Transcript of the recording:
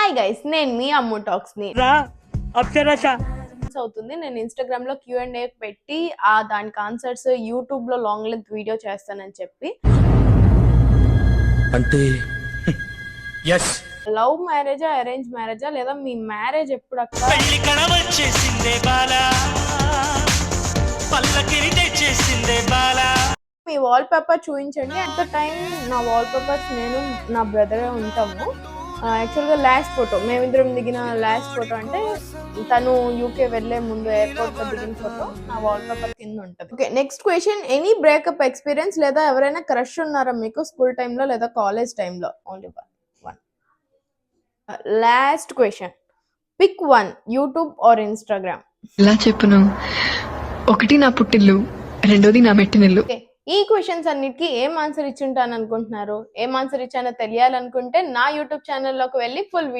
Hi guys, నేను మీ అమ్ము talks ని అవుతుంది. నేను ఇన్స్టాగ్రామ్ లో Q&A పెట్టి దానికి ఆన్సర్స్ యూట్యూబ్ లో లాంగ్ లెంత్ వీడియో చేస్తానని చెప్పి అంటే లవ్ మ్యారేజా అరేంజ్ మ్యారేజా లేదా మీ మ్యారేజ్ ఎప్పుడు అక్క మీ వాల్ పేపర్ చూపించండి. అట్ ద టైం నా వాల్ పేపర్స్ నేను నా బ్రదరే ఉంటాము. యాక్చువల్గా లాస్ట్ ఫోటో మేమిద్దరం దిగిన లాస్ట్ ఫోటో అంటే తను యూకే వెళ్లే ముందు ఎయిర్పోర్ట్ లో దిగిన ఫోటో నా వాల్ పేపర్ కింద ఉంటుంది. Okay, next question. Any breakup experience లేదా ఎవరైనా క్రష్ ఉన్నారా మీకు స్కూల్ టైంలో లేదా కాలేజ్ టైంలో? Only one. Last question. Pick one, YouTube or Instagram? ఎలా చెప్పును, ఒకటి నా పుట్టిల్లు, రెండోది నా మెట్టినిల్లు. ఈ క్వశ్చన్స్ అన్నిటికీ ఏం ఆన్సర్ ఇచ్చుంటాను అనుకుంటున్నారు? ఏం ఆన్సర్ ఇచ్చానో తెలియాలనుకుంటే నా యూట్యూబ్ ఛానల్లోకి వెళ్ళి ఫుల్